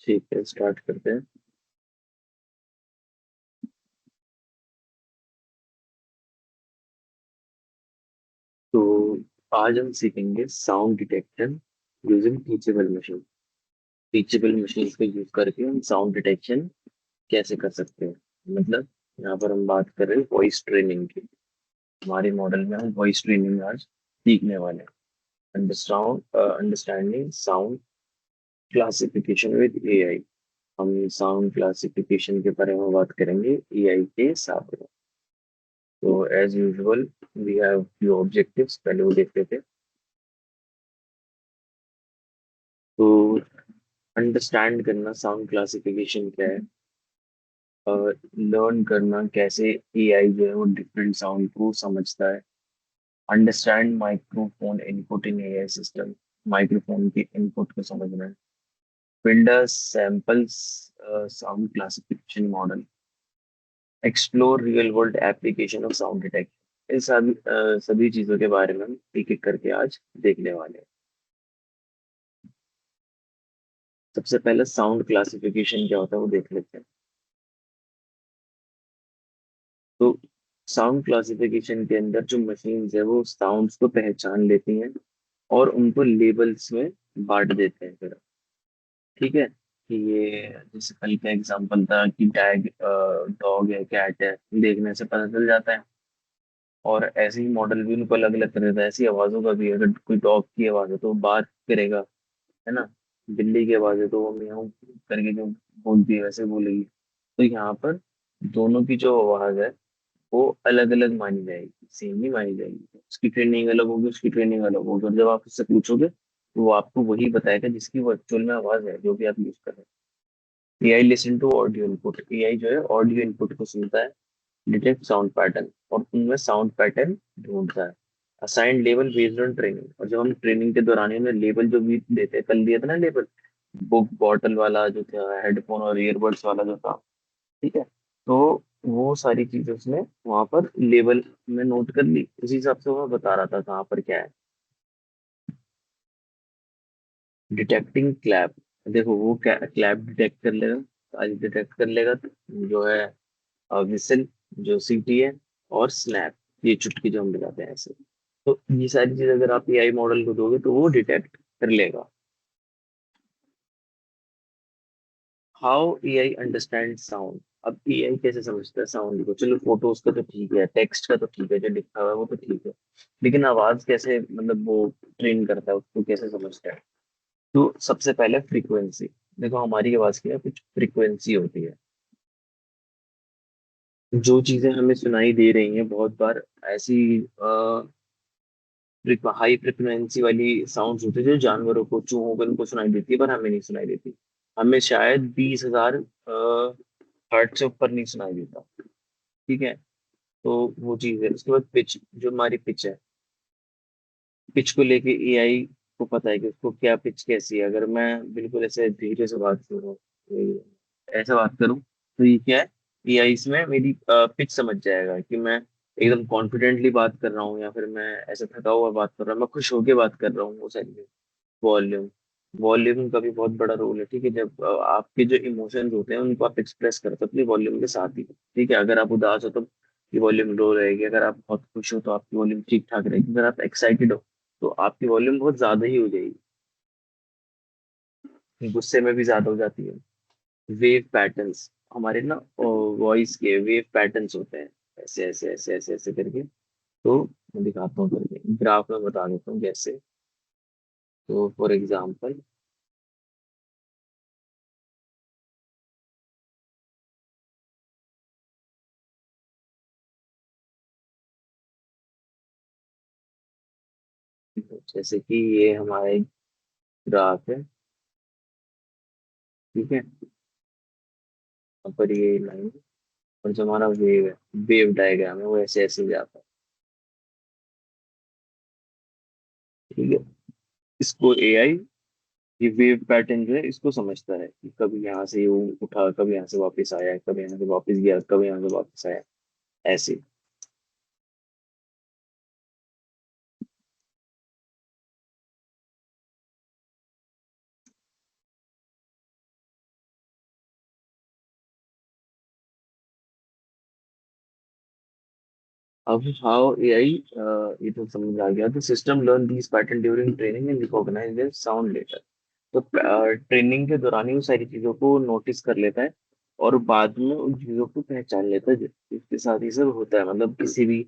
ठीक है, स्टार्ट करते हैं। तो आज हम सीखेंगे sound detection using teachable machine. Teachable machine को यूज करके हम साउंड डिटेक्शन कैसे कर सकते हैं। मतलब यहाँ पर हम बात कर रहे हैं वॉइस ट्रेनिंग की। हमारे मॉडल में हम वॉइस ट्रेनिंग आज सीखने वाले हैं। Understanding sound classification with AI. हम साउंड क्लासिफिकेशन के बारे में बात करेंगे एआई के साथ में। तो as usual we have few objectives, पहले वो देखते थे। तो अंडरस्टैंड करना साउंड क्लासिफिकेशन क्या है, लर्न करना कैसे एआई जो है वो डिफरेंट साउंड को समझता है। Understand microphone input in AI system, microphone के इनपुट को समझना है। Build a samples sound classification model. Explore real world application of sound detection. इन सभी चीजों के बारे में हम एक एक करके आज देखने वाले हैं। सबसे पहले साउंड क्लासिफिकेशन क्या होता है वो देख लेते हैं। तो साउंड क्लासिफिकेशन के अंदर जो मशीन्स है वो साउंड्स को पहचान लेती हैं और उनको लेबल्स में बांट देते हैं फिर। ठीक है, कि ये जैसे कल का एग्जांपल था कि टैग डॉग है, कैट है, देखने से पता चल जाता है। और ऐसे ही मॉडल भी उनको अलग अलग कर देता है। ऐसी आवाजों का भी है, अगर कोई डॉग की आवाज है तो वो बात करेगा, है ना। बिल्ली की आवाज है तो वो म्याऊं करके जो बोलती है वैसे बोलेगी। तो यहाँ पर दोनों की जो आवाज है वो अलग अलग मानी जाएगी, सेम नहीं मानी जाएगी। उसकी ट्रेनिंग अलग होगी, उसकी ट्रेनिंग अलग होगी, और जब आप उससे पूछोगे तो वो आपको वही बताएगा जिसकी वो एक्चुअल में आवाज है जो भी आप यूज कर रहे हैं। AI listen to audio input. AI जो है ऑडियो इनपुट को सुनता है, डिटेक्ट साउंड पैटर्न और उनमें साउंड पैटर्न ढूंढता है। Assigned level based on training. और जब हम ट्रेनिंग के दौरान में लेबल जो भी देते हैं, कल दिया था ना लेबल, बुक बॉटल वाला जो था, हेडफोन और ईयरबड्स वाला जो था, ठीक है। तो वो सारी चीजें उसने वहां पर लेबल में नोट कर ली, उसी हिसाब से वो बता रहा था कहाँ पर क्या है। Detecting clap. देखो वो क्या क्लैप डिटेक्ट कर लेगा, आज डिटेक्ट कर लेगा जो है विसल, जो सीटी है, और स्नैप, ये चुटकी जो हम बजाते हैं ऐसे। तो ये सारी चीज अगर आप एआई मॉडल को दोगे तो वो डिटेक्ट कर लेगा। How AI understand sound. अब एआई कैसे समझता है साउंड को। चलो फोटोज का तो ठीक है, टेक्स्ट का तो ठीक है, जो लिखा हुआ है वो तो ठीक है, लेकिन आवाज कैसे, मतलब वो ट्रेन करता है, उसको कैसे समझता है। तो सबसे पहले फ्रीक्वेंसी। देखो हमारी आवाज की ना कुछ फ्रीक्वेंसी होती है। जो चीजें हमें सुनाई दे रही हैं बहुत बार ऐसी हाई फ्रिक्वेंसी वाली साउंड्स होती है जो जानवरों को, चूहों को, उनको सुनाई देती है, पर हमें नहीं सुनाई देती। हमें शायद 20,000 हर्ट्ज से ऊपर नहीं सुनाई देता। ठीक है, तो वो चीज है। उसके बाद पिच, जो हमारी पिच है, पिच को लेके एआई को पता है कि उसको क्या पिच कैसी है। अगर मैं बिल्कुल ऐसे धीरे से बात करूँ, ऐसा बात करूँ, तो ये क्या है, एआई इसमें मेरी पिच समझ जाएगा कि मैं एकदम कॉन्फिडेंटली बात कर रहा हूँ या फिर मैं ऐसे थका हुआ बात कर रहा हूँ, मैं खुश होके बात कर रहा हूँ, वो सारी। वॉल्यूम, वॉल्यूम का भी बहुत बड़ा रोल है। ठीक है, जब आपके जो इमोशंस होते हैं उनको आप एक्सप्रेस करते हो अपनी वॉल्यूम के साथ ही। ठीक है, अगर आप उदास हो तो आपकी वॉल्यूम लो रहेगी, अगर आप बहुत खुश हो तो आपकी वॉल्यूम ठीक ठाक रहेगी, अगर आप एक्साइटेड हो तो आपकी वॉल्यूम बहुत ज्यादा ही हो जाएगी, गुस्से में भी ज्यादा हो जाती है। वेव पैटर्न्स, हमारे ना वॉइस के वेव पैटर्न्स होते हैं, ऐसे ऐसे ऐसे ऐसे ऐसे करके। तो मैं दिखाता हूँ करके, ग्राफ में बता देता हूँ कैसे। तो फॉर एग्जाम्पल, जैसे कि ये हमारा एक ग्राफ है, ठीक है। यहाँ पर ये लाइन, और जो हमारा वेव है, वेव डायग्राम है, वो ऐसे ऐसे जाता है। ठीक है, इसको एआई, ये वेव पैटर्न जो है इसको समझता है कि कभी यहाँ से ये उठा, कभी यहाँ से वापस आया, कभी यहाँ से वापस गया, कभी यहाँ से वापस आया, ऐसे। अब हाउ एआई, ये तो समझ आ गया। तो system learn these pattern during training and recognise their sound letter. तो ट्रेनिंग के दौरान ही वो सारी चीजों को नोटिस कर लेता है और बाद में उन चीजों को पहचान लेता है। इसके साथ ही सब होता है, मतलब किसी भी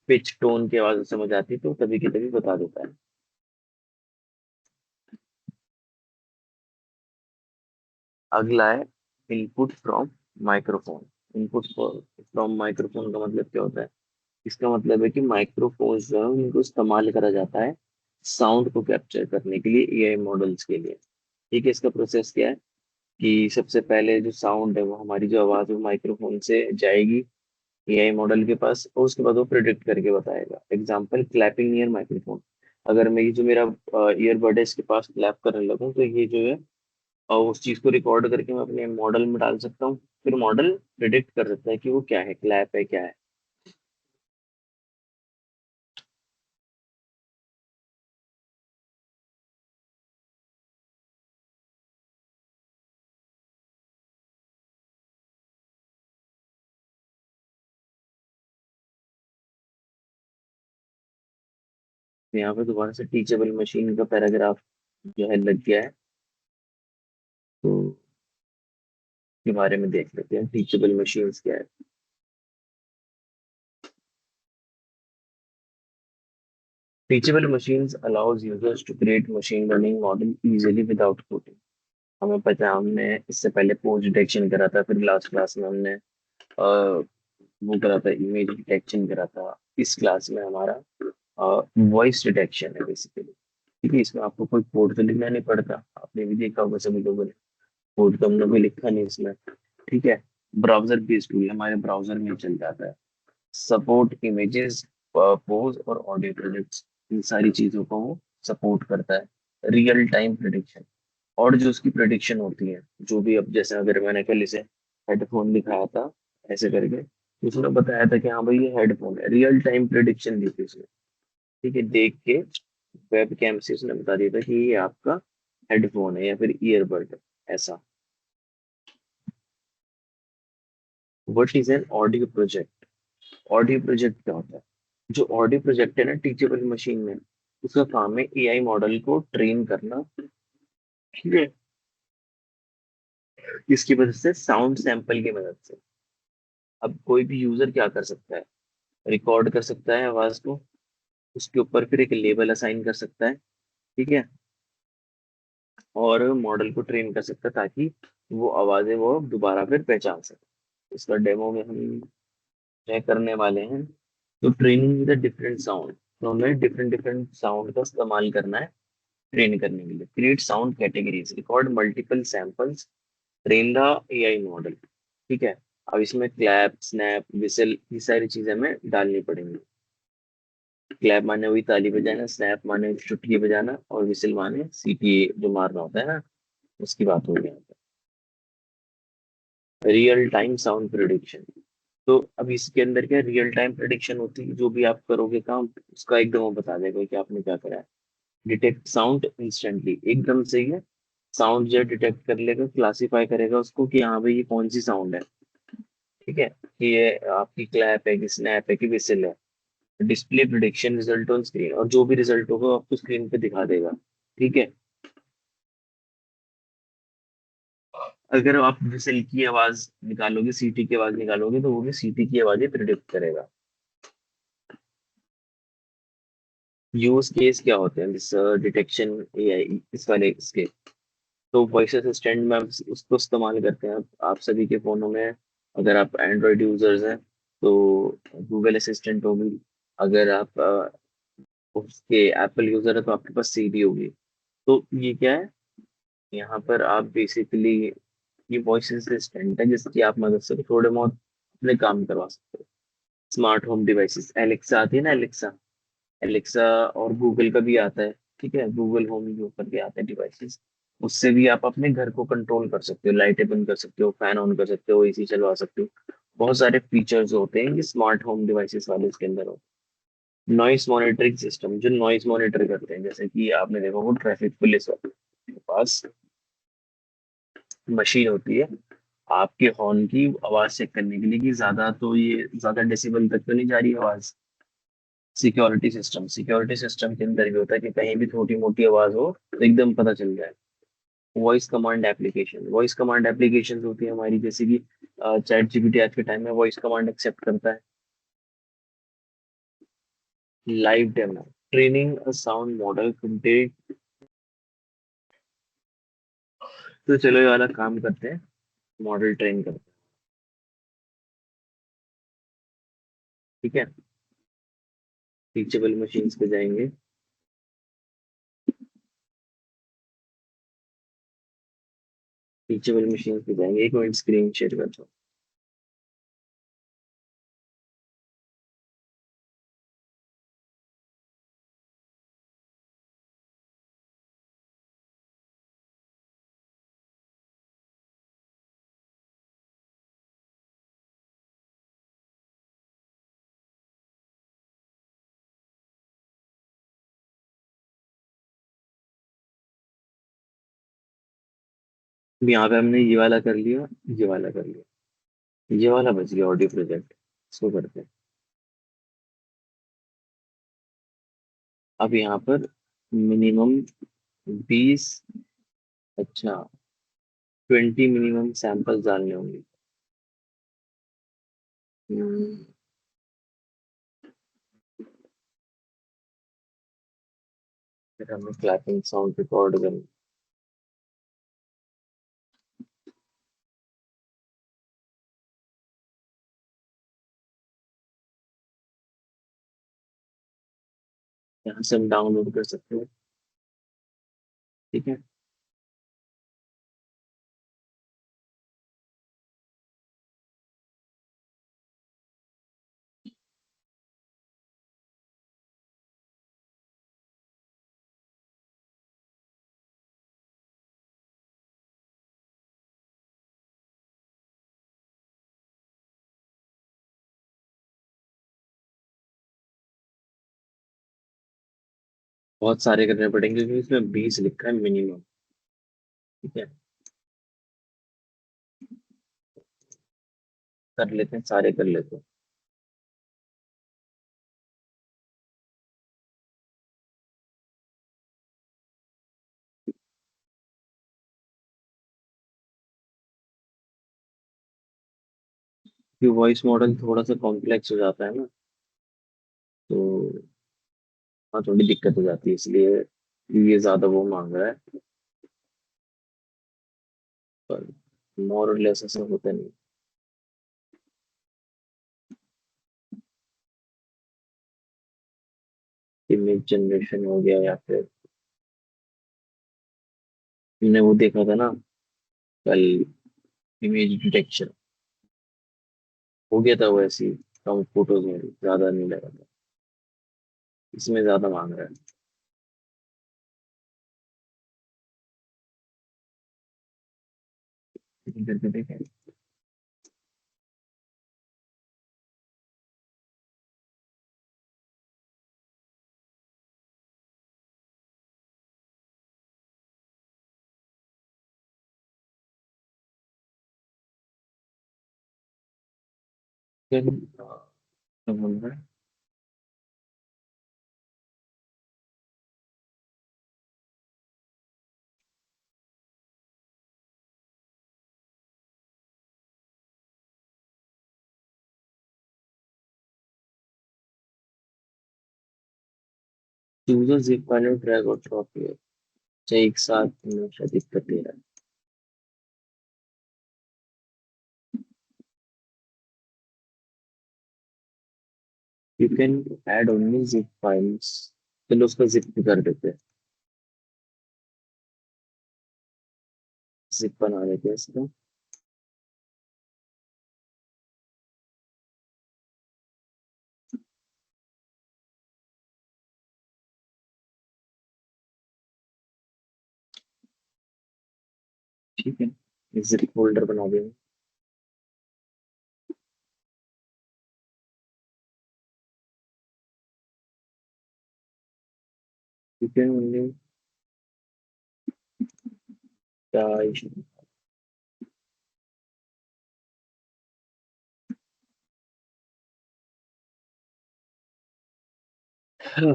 पिच टोन की आवाज समझ आती है तो तभी की तभी बता देता है। अगला है input from microphone. Input from microphone का मतलब क्या होता है? इसका मतलब है कि माइक्रोफोन जो है उनको इस्तेमाल करा जाता है साउंड को कैप्चर करने के लिए एआई मॉडल्स के लिए। ठीक है, इसका प्रोसेस क्या है कि सबसे पहले जो साउंड है, वो हमारी जो आवाज है वो माइक्रोफोन से जाएगी एआई मॉडल के पास, और उसके बाद वो प्रिडिक्ट करके बताएगा। Example, clapping near microphone. अगर मैं ये जो मेरा ईयरबड है इसके पास क्लैप करने लगूँ तो ये जो है उस चीज को रिकॉर्ड करके मैं अपने मॉडल में डाल सकता हूँ। फिर मॉडल प्रिडिक्ट कर सकता है कि वो क्या है, क्लैप है क्या है। तो यहाँ पे दोबारा से टीचेबल मशीन का पैराग्राफ जो है लग गया है, तो के बारे में देख लेते हैं टीचेबल मशीन्स क्या है। Teachable machines allows users to create machine learning model easily without coding. हमें पता है, हमने इससे पहले पोज डिटेक्शन करा था, फिर लास्ट क्लास में हमने वो करा था, इमेज डिटेक्शन करा था। इस क्लास में हमारा वॉइस डिटेक्शन है बेसिकली। ठीक है, इसमें आपको कोई कोड तो लिखना नहीं पड़ता, आपने भी देखा होगा सभी लोगों ने। कोड तो हमने भी लिखा नहीं इसमें। ठीक है, ब्राउजर बेस्ड टूल हमारे ब्राउजर में चल जाता है। सपोर्ट इमेजेस, पोज और ऑडियो प्रोजेक्ट्स, इन सारी चीजों को वो सपोर्ट करता है। रियल टाइम प्रिडिक्शन, और जो उसकी प्रिडिक्शन होती है, जो भी, अब जैसे अगर मैंने कल इसे हेडफोन दिखाया था ऐसे करके, तो उसने बताया था कि हाँ भाई ये हेडफोन है, रियल टाइम प्रिडिक्शन दी थी उसने। ठीक है, देख के वेब कैम से उसने बता दिया था कि ये आपका हेडफोन है या फिर ईयरबड है, ऐसा। What is an audio project? Audio project क्या होता है? जो ऑडियो प्रोजेक्ट है ना टीचेबल मशीन में, उसका काम है एआई मॉडल को ट्रेन करना। ठीक है, इसकी मदद से, साउंड सैंपल की मदद से। अब कोई भी यूजर क्या कर सकता है? रिकॉर्ड कर सकता है आवाज को, उसके ऊपर फिर एक लेबल असाइन कर सकता है। ठीक है, और मॉडल को ट्रेन कर सकता है ताकि वो आवाजें वो दोबारा फिर पहचान सके। इसका डेमो में हम तय करने वाले हैं। तो ट्रेनिंग विद डिफरेंट साउंड, तो हमें डिफरेंट डिफरेंट साउंड का इस्तेमाल करना है ट्रेन करने के लिए। Create sound categories, record multiple samples, train the AI model. ठीक है, अब इसमें क्लैप, स्नैप, विसल, ये सारी चीजें हमें डालनी पड़ेंगी। क्लैप माने हुई ताली बजाना, स्नैप माने चुटकी बजाना, और विसल माने सीटी जो मारना होता है ना, उसकी बात हो रही है। रियल टाइम साउंड प्रिडिक्शन, तो अब इसके अंदर क्या रियल टाइम प्रिडिक्शन होती है, जो भी आप करोगे काम उसका एकदम वो बता देगा कि आपने क्या करा है। डिटेक्ट साउंड इंस्टेंटली, एकदम सही है। साउंड जो डिटेक्ट कर लेगा, क्लासीफाई करेगा उसको कि हाँ भाई ये कौन सी साउंड है। ठीक है, कि ये आपकी क्लैप है कि स्नैप है कि विसल है। Display prediction result on screen, और जो भी रिजल्ट होगा वो आपको स्क्रीन पे दिखा देगा। ठीक है, अगर आप विसल की आवाज निकालोगे, सीटी की आवाज निकालोगे, तो वो भी सीटी की आवाज ही प्रिडिक्ट करेगा। यूज केस क्या होते हैं जिस डिटेक्शन एआई इस वाले इसके? तो वॉइस असिस्टेंट में आप उसको इस्तेमाल करते हैं। आप सभी के फोनों में, अगर आप एंड्रॉयड यूजर्स हैं तो गूगल असिस्टेंट होगी। अगर आप उसके एप्पल यूजर है तो आपके पास सीरी होगी। तो ये क्या है, यहाँ पर आप बेसिकली, ये वॉइस असिस्टेंट है जिसकी आप मदद से थोड़े बहुत अपने काम करवा सकते हो। स्मार्ट होम डिवाइसेस, एलेक्सा आती है ना, एलेक्सा। एलेक्सा और गूगल का भी आता है। ठीक है, गूगल होम के ऊपर भी आते हैं डिवाइसेस। उससे भी आप अपने घर को कंट्रोल कर सकते हो, लाइटें बंद कर सकते हो, फैन ऑन कर सकते हो, एसी चलवा सकते हो। बहुत सारे फीचर्स होते हैं कि स्मार्ट होम डिवाइसेस वाले इसके अंदर हो। नॉइस मॉनिटरिंग सिस्टम, जो नॉइस मॉनिटर करते हैं, जैसे कि आपने देखा वो ट्रैफिक पुलिस वाले के पास मशीन होती है आपके हॉर्न की आवाज चेक करने के लिए कि ज्यादा तो ये ज्यादा डेसिबल तक तो नहीं जा रही आवाज। सिक्योरिटी सिस्टम के अंदर भी होता है कि कहीं भी छोटी मोटी आवाज हो तो एकदम पता चल जाए। वॉइस कमांड एप्लीकेशन होती है हमारी, जैसे कि चैट जीपीटी आज के टाइम में वॉइस कमांड एक्सेप्ट करता है। Live demo, training a sound model to take. तो चलो ये वाला काम करते हैं, मॉडल ट्रेन करते हैं। ठीक है, टीचेबल मशीन्स पे जाएंगे। टीचेबल मशीन्स पे जाएंगे, एक मिनट स्क्रीन शेयर करता हूँ। अब यहाँ पे हमने ये वाला कर लिया, ये वाला कर लिया, ये वाला बच गया ऑडियो प्रोजेक्ट। इसको करते हैं। अब यहाँ पर मिनिमम 20, अच्छा 20 मिनिमम सैंपल डालने होंगे। हम्म, फिर हमें क्लैपिंग साउंड रिकॉर्ड करना। यहाँ से हम डाउनलोड कर सकते हैं। ठीक है, बहुत सारे करने पड़ेंगे क्योंकि इसमें 20 लिखा है मिनिमम। ठीक है, कर लेते हैं, सारे कर लेते हैं। कि वॉइस मॉडल थोड़ा सा कॉम्प्लेक्स हो जाता है ना, तो हाँ थोड़ी दिक्कत हो जाती है, इसलिए ये ज्यादा वो मांग रहा है। पर मोर और लेस ऐसा होता नहीं। इमेज जनरेशन हो गया, या फिर हमने वो देखा था ना कल, इमेज डिटेक्शन हो गया था, वो ऐसी कम फोटोज में ज्यादा नहीं लगा था। इसमें ज्यादा मांग रहा है। लेकिन करके देखें। फिर क्या बोल रहा है? यूजर जिप फाइल और ड्रैग और ड्रॉप किया, चाहे एक साथ हमेशा दिक्कत दे रहा है। You can add only zip files. चलो उसका जिप भी कर देते हैं, जिप बना देते हैं इसका। ठीक है, जिप फोल्डर बना देंगे। यू कैन ओनली, क्या इशू? चलो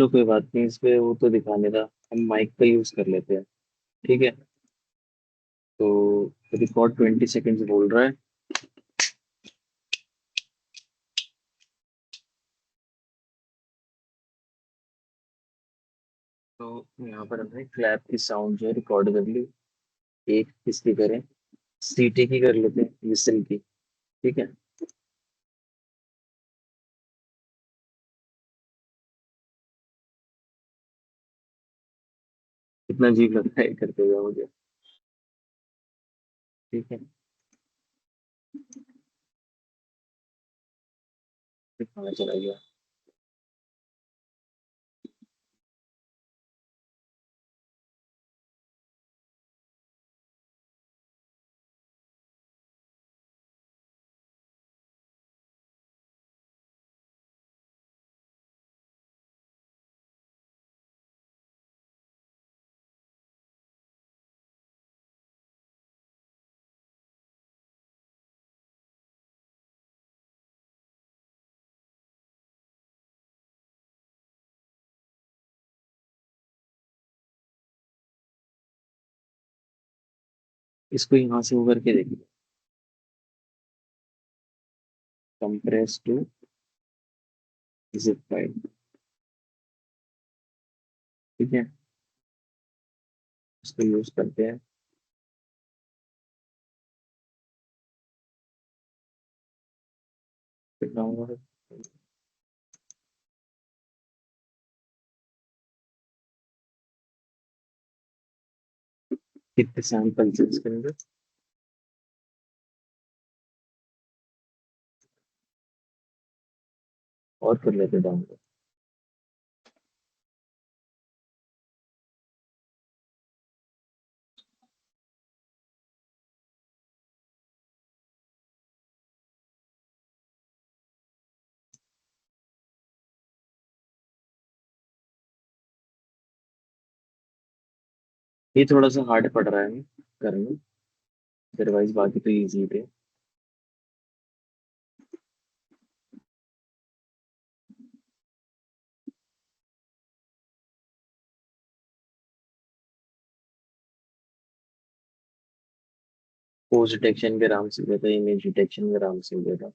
कोई बात नहीं, इस पे वो तो दिखाने था, हम माइक का यूज कर लेते हैं। ठीक है। तो रिकॉर्ड 20 सेकेंड्स बोल रहा है। तो यहाँ पर हमने क्लैप की साउंड जो है रिकॉर्ड कर ली। एक किसकी करें, सीटी की कर लेते हैं, विसल की। ठीक है। कितना अजीब लग रहा है करते हुए मुझे। ठीक है। फिर कहाँ चला गया। इसको यहाँ से होकर के देखिए। Compress to zip file. ठीक है। इसको यूज करते हैं। कितना होगा। कितने सैंपल्स इसके अंदर। और कर लेते डाउनलोड। ये थोड़ा सा हार्ड पड़ रहा है करना। अदरवाइज बाकी तो इजी थे। पोज डिटेक्शन भी आराम से हो गया था, इमेज डिटेक्शन भी आराम से हो गया था।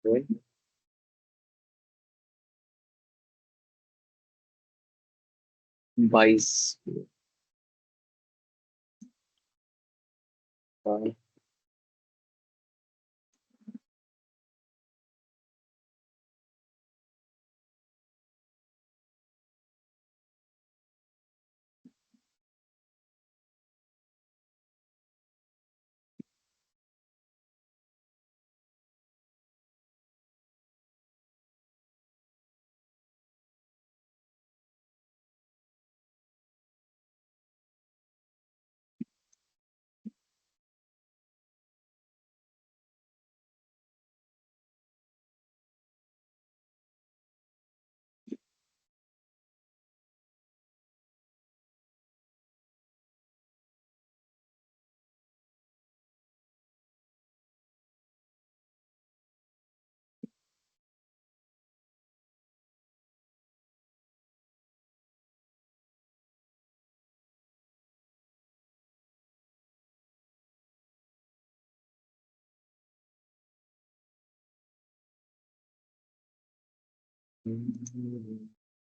तो 22।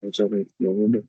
चलो लोड।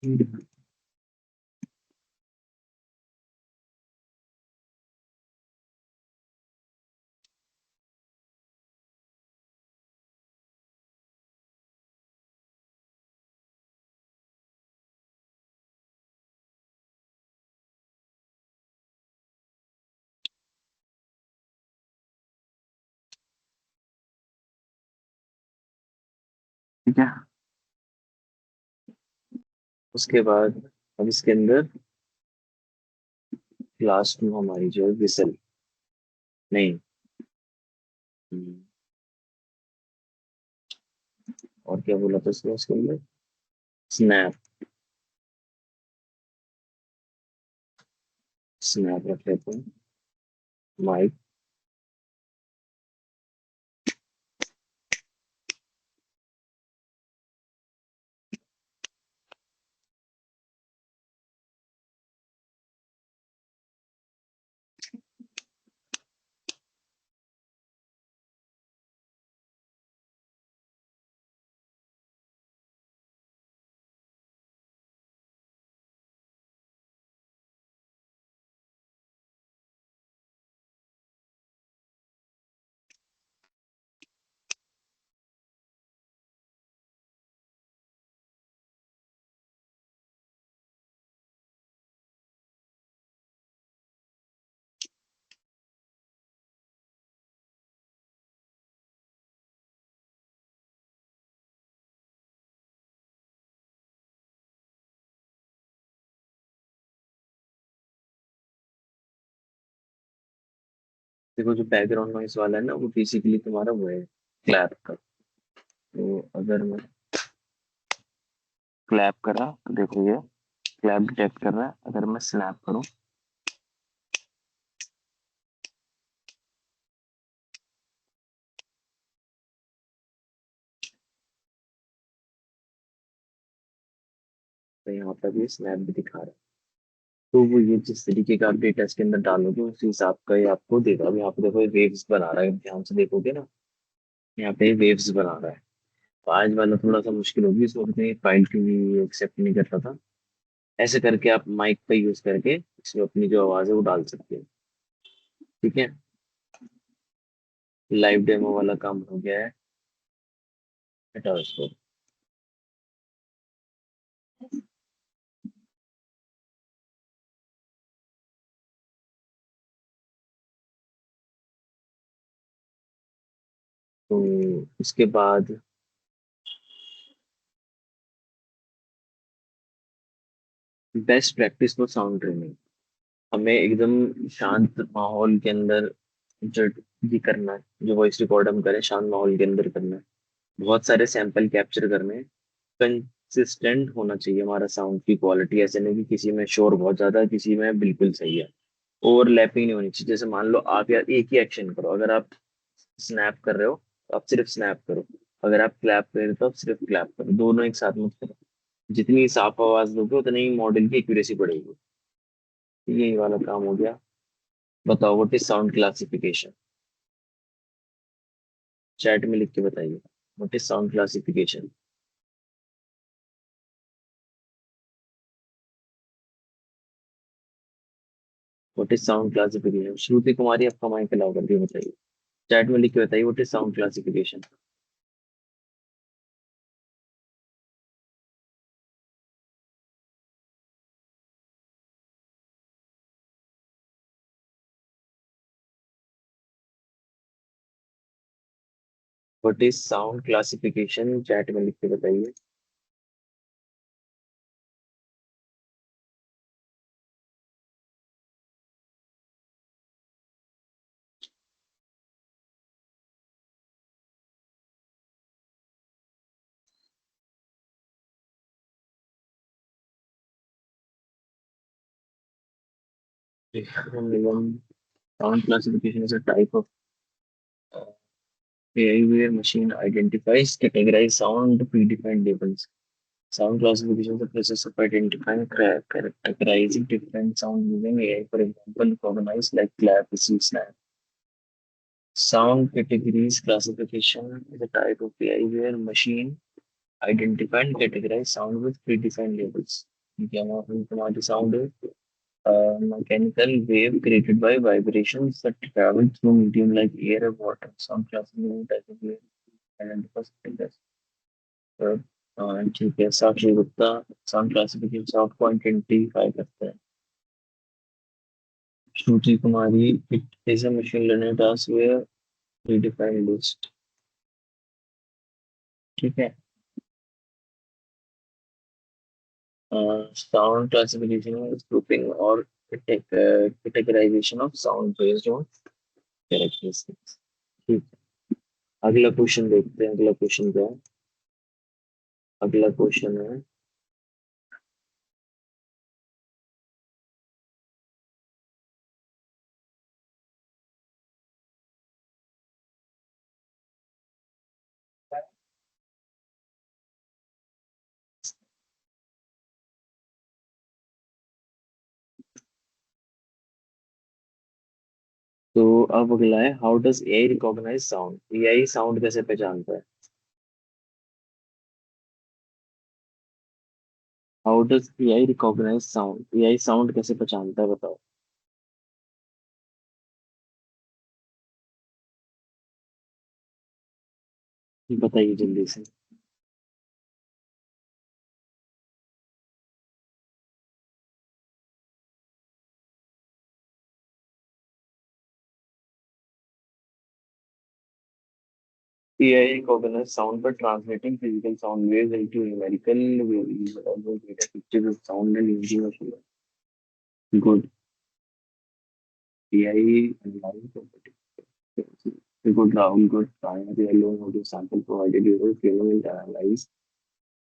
ठीक है। उसके बाद अब इसके अंदर लास्ट में हमारी जो है विसल। नहीं। हम्म, और क्या बोला था उसके अंदर? स्नैप। स्नैप रख लेते हैं। माइक। देखो जो बैकग्राउंड नॉइस वाला है ना, वो बेसिकली तुम्हारा वो है क्लैप का। तो अगर मैं क्लैप कर रहा तो देखो ये क्लैप डिटेक्ट कर रहा है। अगर मैं स्नैप करूं तो यहाँ पर भी स्नैप भी दिखा रहा है। तो वो ये जिस तरीके का आप डेटा इसके अंदर डालोगे उस हिसाब का ये आपको देगा। अब यहाँ पे देखो ये वेव्स बना रहा है, ध्यान से देखोगे ना, यहाँ पे वेव्स बना रहा है। तो आज वाला थोड़ा सा मुश्किल होगी, इसमें कितनी फाइल क्यों एक्सेप्ट नहीं कर रहा था। ऐसे करके आप माइक का यूज करके इसमें अपनी जो आवाज है वो डाल सकते हैं। ठीक है। लाइव डेमो वाला काम हो गया है। हटाओ इसको। तो इसके बाद best practice for sound training. हमें एकदम शांत माहौल के अंदर जो भी करना है, जो वॉइस रिकॉर्ड हम करें शांत माहौल के अंदर करना है। बहुत सारे सैंपल कैप्चर करने हैं। कंसिस्टेंट होना चाहिए हमारा साउंड की क्वालिटी, ऐसे नहीं कि किसी में शोर बहुत ज्यादा है, किसी में बिल्कुल सही है। ओवरलैपिंग नहीं होनी चाहिए। जैसे मान लो आप यार एक ही एक्शन करो, अगर आप स्नैप कर रहे हो तो आप सिर्फ स्नैप करो। अगर आप क्लैप कर रहे हो तो आप सिर्फ क्लैप करो, दोनों एक साथ मत करो। जितनी साफ आवाज दोगे उतनी ही मॉडल की एक्यूरेसी बढ़ेगी। यही वाला काम हो गया। बताओ what is sound classification? Chat में लिख के बताइए what is sound classification. What is sound classification? Shruti Kumari, आपका माइक अलाउ कर दिया, बताइए। चैट में लिख के बताइए what is sound classification. What is sound classification, chat में लिख के बताइए। Sound classification is a type of AI where machine identifies, categorize sound, predefined labels. Sound classification is the process of identifying, characterizing different sound using AI. For example, recognize like clap, whistle, snap. Sound categories classification is a type of AI where machine identify and categorize sound with predefined labels. क्या हमारी sound है? Mechanical wave created by vibrations that travel through medium like air or water. Sound classification type of wave identifies ठीक है, Sakshi Gupta sound classification of point 25 करते हैं। Shruti Kumari, it is a machine learning task where predefined list. ठीक है। Sound classification is grouping और categorization of sound based on characteristics. ठीक है। अगला क्वेश्चन देखते हैं, अगला क्वेश्चन क्या है। अगला क्वेश्चन है, तो अब अगला है, how does AI recognise sound? AI sound कैसे पहचानता है? How does AI recognise sound? AI sound कैसे पहचानता है, बताओ। बताइए जल्दी से। AI recognize sound by translating physical sound waves into numerical values along data pictures of sound and using machine. Good. AI analyze good round good primary alone audio sample provided using training and analyze.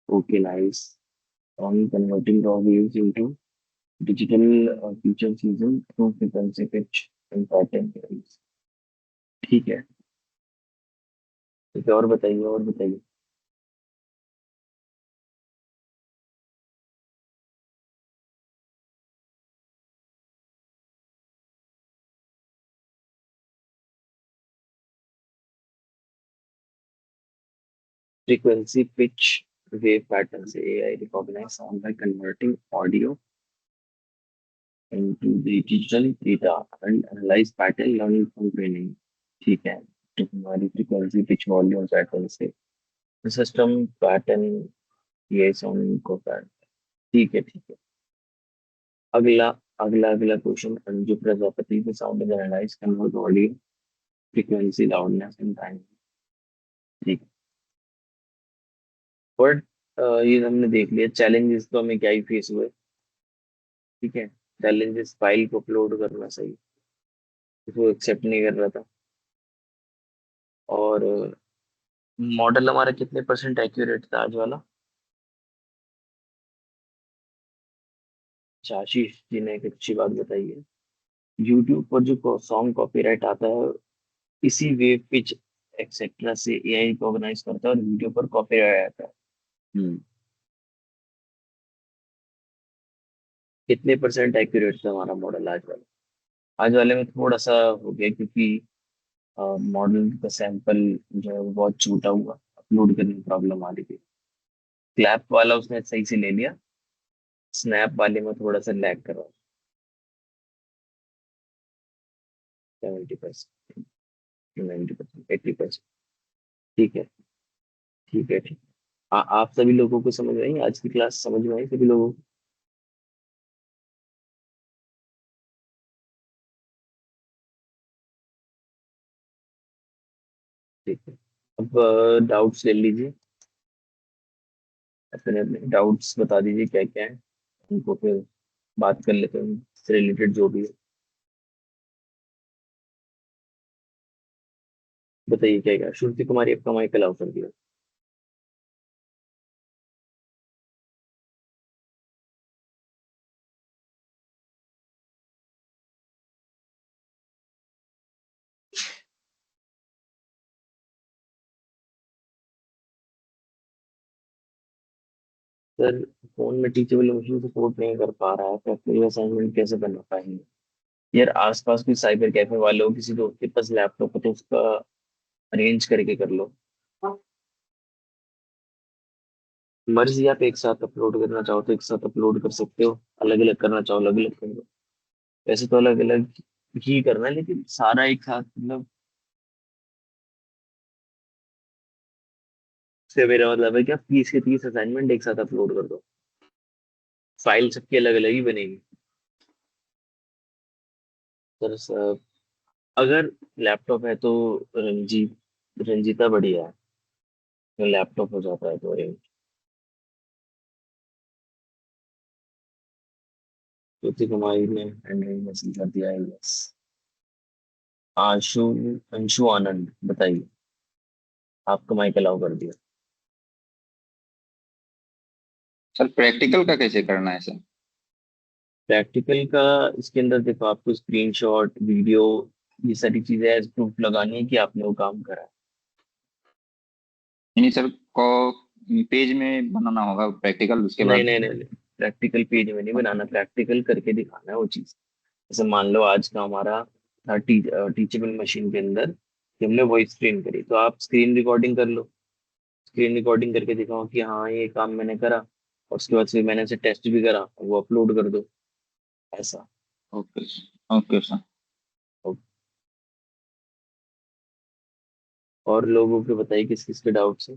Okay, nice. On converting raw waves into digital features using through frequency pitch and pattern theories. ठीक है। ठीक है, और बताइए, और बताइए। Frequency pitch wave patterns. AI recognize sound by converting audio into the digital data and analyze pattern learning from training. ठीक है। तो हमारी फ्रीक्वेंसी पिच वॉल्यूम पैटर्न से सिस्टम पैटर्न ये साउंड को पैटर्न। ठीक है, ठीक है। अगला अगला क्वेश्चन, अंजू प्रजापति के sound is analyse convert audio frequency loudness and time. ठीक। बट ये हमने देख लिया, चैलेंजेस तो हमें क्या ही फेस हुए। ठीक है। चैलेंजेस फाइल को अपलोड करना सही, उसको एक्सेप्ट नहीं कर रहा था। और मॉडल हमारा कितने परसेंट एक्यूरेट था आज वाला? अच्छा, आशीष जी ने एक अच्छी बात बताई है। यूट्यूब पर जो सॉन्ग कॉपीराइट आता है, इसी वेव पिच एक्सेट्रा से एआई रिकॉग्नाइज करता है और वीडियो पर कॉपीराइट आता है। हम्म। कितने परसेंट एक्यूरेट था हमारा मॉडल आज वाला? आज वाले में थोड़ा सा हो गया, क्योंकि मॉडल का सैंपल जो है वो बहुत छोटा हुआ, अपलोड करने में प्रॉब्लम आ रही थी। क्लैप वाला उसने सही से ले लिया, स्नैप वाले में थोड़ा सा लैग कर रहा 70%, 90%, 80%। ठीक है, ठीक है, ठीक। आप सभी लोगों को समझ आई आज की क्लास? समझ में आई सभी लोगों को? ठीक है। अब डाउट्स ले लीजिए, अपने अपने डाउट्स बता दीजिए क्या क्या है, उनको फिर बात कर लेते हैं इससे रिलेटेड जो भी है। बताइए क्या क्या। श्रुति कुमारी, आपका माइक अलाउ कर दिया। सर, फोन में टीचेबल इमोशन सपोर्ट नहीं कर पा रहा है तो अपनी असाइनमेंट कैसे बना पाएंगे? यार आसपास कोई साइबर कैफे वाले हो, किसी दोस्त के पास लैपटॉप हो तो उसका अरेंज करके कर लो। मर्जी, आप एक साथ अपलोड करना चाहो तो एक साथ अपलोड कर सकते हो, अलग अलग करना चाहो अलग अलग कर लो। वैसे तो अलग अलग ही करना है, लेकिन सारा एक साथ मतलब, से मेरा मतलब है कि आप 30 के 30 असाइनमेंट एक साथ अपलोड कर दो, फाइल सबकी अलग अलग ही बनेगी। सर अगर लैपटॉप है तो रंजीता बढ़िया है, तो लैपटॉप हो जाता है तो अरेंज। ज्योति कुमारी ने हैंड मैसेज कर दिया है, यस। आशु, अंशु आनंद, बताइए। आपका माइक अलाउ कर दिया। सर प्रैक्टिकल का कैसे करना है सर? प्रैक्टिकल का, इसके अंदर देखो आपको स्क्रीनशॉट, वीडियो, ये सारी चीजें एज प्रूफ लगानी है कि आपने वो काम करा है। यानी सर को पेज में बनाना होगा प्रैक्टिकल उसके नहीं बाद? नहीं नहीं नहीं, प्रैक्टिकल पेज में नहीं बनाना, प्रैक्टिकल करके दिखाना है वो चीज। जैसे मान लो आज का हमारा था टीचेबल मशीन के अंदर कि हमने वॉइस ट्रेन करी, तो आप स्क्रीन रिकॉर्डिंग कर लो, स्क्रीन रिकॉर्डिंग करके दिखाओ कि हाँ ये काम मैंने करा, और उसके बाद फिर मैंने इसे टेस्ट भी करा, वो अपलोड कर दो, ऐसा। Okay okay sir. और और लोगों के बताइए किस किस के डाउट्स है।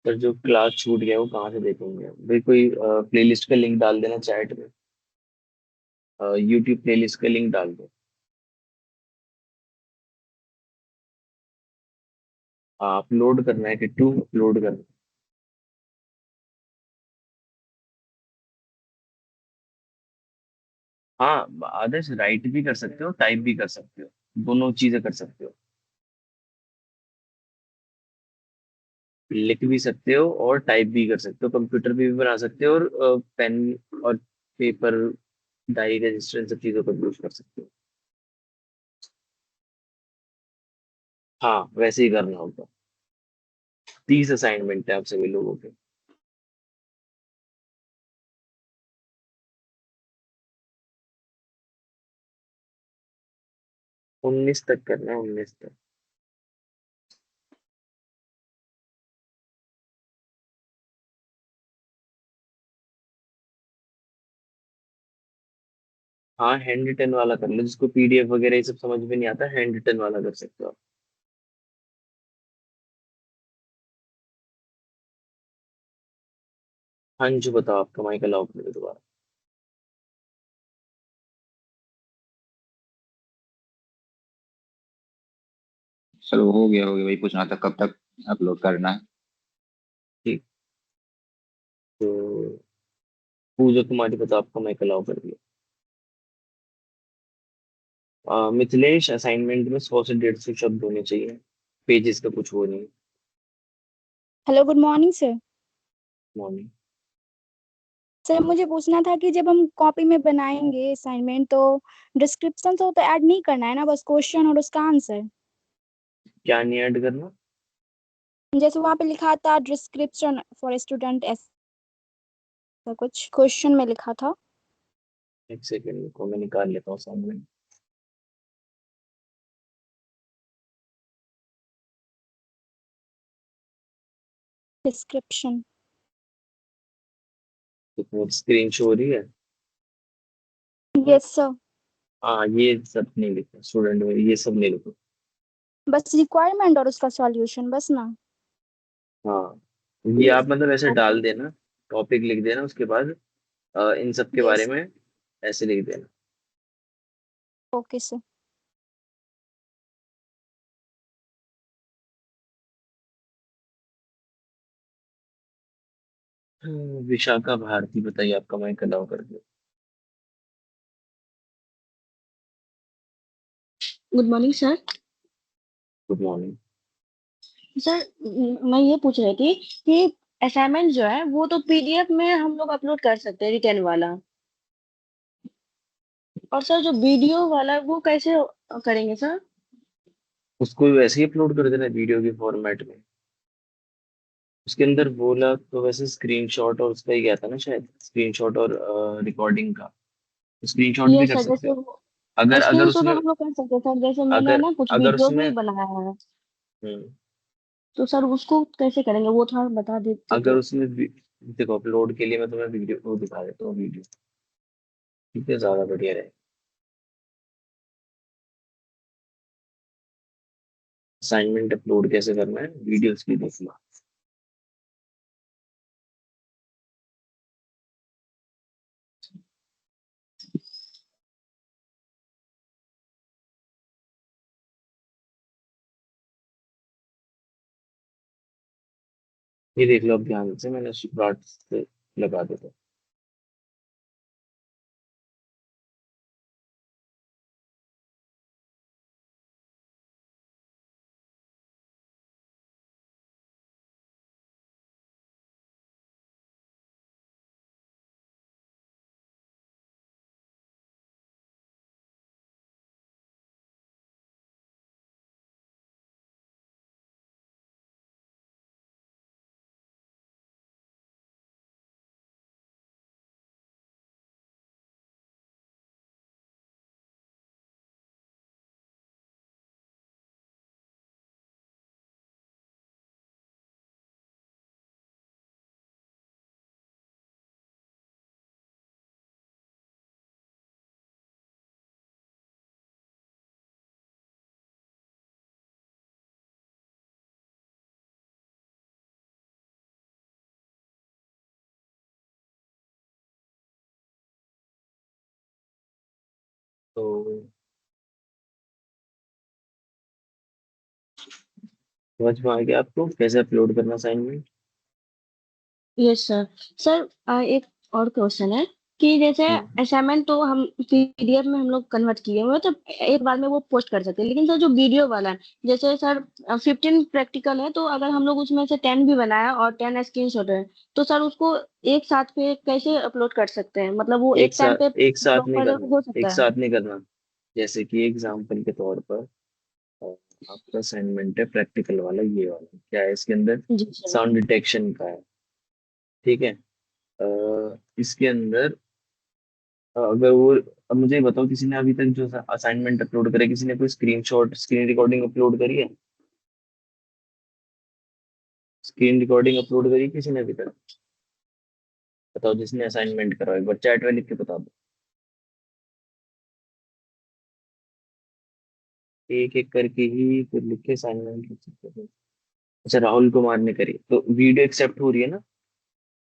पर जो क्लास छूट गया वो कहाँ से देखेंगे भाई? कोई प्लेलिस्ट का लिंक डाल देना चैट में, यूट्यूब प्लेलिस्ट का लिंक डाल दो। अपलोड करना है, किट्टू अपलोड करना है। हाँ, आदर्श राइट भी कर सकते हो, टाइप भी कर सकते हो, दोनों चीजें कर सकते हो। लिख भी सकते हो और टाइप भी कर सकते हो, कंप्यूटर पे भी बना सकते हो, और पेन और पेपर, डायरी, रजिस्टर, इन सब चीजों का यूज कर सकते हो। हाँ, वैसे ही करना होगा। 30 असाइनमेंट है आप सभी लोगों के। 19 तक करना है, 19 तक। हाँ, हैंड रिटन वाला कर लो, जिसको पीडीएफ वगैरह ये सब समझ में नहीं आता, हैंड रिटन वाला कर सकते हो आप। हाँ जी, बताओ, आपका माइक अलाउ कर दो दोबारा। सर वो हो गया, वही पूछना था कब तक अपलोड करना है। ठीक, तो पूजा कुमारी, बताओ, आपका माइक अलाउ कर दिया। मिथिलेश, असाइनमेंट में 100 से 150 शब्द होने चाहिए, पेजेस का कुछ वो नहीं। Hello, good morning sir. Morning. Sir मुझे पूछना था कि जब हम कॉपी में बनाएंगे असाइनमेंट तो डिस्क्रिप्शन तो ऐड नहीं करना है ना, बस क्वेश्चन और उसका आंसर। क्या नहीं ऐड करना? जैसे वहां पे लिखा था डिस्क्रिप्शन फॉर स्टूडेंट, ऐसा कुछ क्वेश्चन में लिखा था। एक सेकंड को मैं निकाल लेता हूँ सामने। डिस्क्रिप्शन। तो स्क्रीन शो हो रही है। Yes sir. हाँ, ये सब नहीं लिखो स्टूडेंट में, ये सब नहीं लिखो। बस रिक्वायरमेंट और उसका सॉल्यूशन बस ना। हाँ, ये आप मतलब ऐसे ओके। डाल देना, टॉपिक लिख देना, उसके बाद इन सब के बारे यस। में ऐसे लिख देना। Okay sir. विशाखा भारती, बताइए, आपका माइक अलाउ कर दो। Good morning sir. Good morning. Sir मैं ये पूछ रही थी कि असाइनमेंट जो है वो तो पीडीएफ में हम लोग अपलोड कर सकते हैं रिटर्न वाला, और सर जो वीडियो वाला है, वो कैसे करेंगे सर? उसको वैसे ही अपलोड कर देना वीडियो के फॉर्मेट में। उसके अंदर बोला तो वैसे स्क्रीनशॉट और उसका ही गया था ना शायद, स्क्रीनशॉट और रिकॉर्डिंग का। स्क्रीनशॉट भी ये कर सर सकते जैसे हो। वो अगर अगर स्क्रीन शॉट उसमें हम लोग कर सकते हैं सर, जैसे मैंने अगर ना कुछ अगर वीडियोस उसमें भी बनाया है, हम्म, तो सर उसको कैसे करेंगे वो थोड़ा बता देते अगर तो। उसमें देखो, अपलोड के लिए मैं तुम्हें वीडियो को दिखा देता हूँ, वीडियो। ठीक है, ज्यादा बढ़िया रहे। असाइनमेंट अपलोड कैसे करना है, वीडियोस की देखना। ये देख लो अब ध्यान से, मैंने स्टार्ट से लगा देता। तो समझ में आ गया आपको कैसे अपलोड करना असाइनमेंट? Yes sir. सर एक और क्वेश्चन है कि जैसे हम्म। असाइनमेंट तो हम पीडीएफ में हम लोग कन्वर्ट किए हुए हैं, तो एक बार में वो पोस्ट कर सकते हैं, लेकिन सर जो वीडियो वाला है, जैसे सर 15 प्रैक्टिकल है, तो अगर हम लोग उसमें से 10 भी बनाया और 10 स्क्रीनशॉट है, तो सर उसको एक साथ पे कैसे अपलोड कर सकते हैं? मतलब वो एक टाइम पे एक साथ नहीं प्रॉपर करना, हो एक सकता है? साथ नहीं करना। जैसे कि एग्जाम्पल के तौर पर अ, आपका असाइनमेंट है प्रैक्टिकल वाला, ये वाला क्या है इसके अंदर, जी सर। साउंड डिटेक्शन का है। ठीक है। इसके अंदर अगर वो, अब मुझे ये बताओ, किसी ने अभी तक जो असाइनमेंट अपलोड करे, किसी ने कोई स्क्रीनशॉट स्क्रीन रिकॉर्डिंग अपलोड करी है? स्क्रीन रिकॉर्डिंग अपलोड करी किसी ने अभी तक? बताओ, जिसने असाइनमेंट करा, एक बार चैट में लिख के बता दो। एक एक करके ही फिर लिख के असाइनमेंट लिख सकते हो। अच्छा, राहुल कुमार ने करी, तो वीडियो एक्सेप्ट हो रही है ना?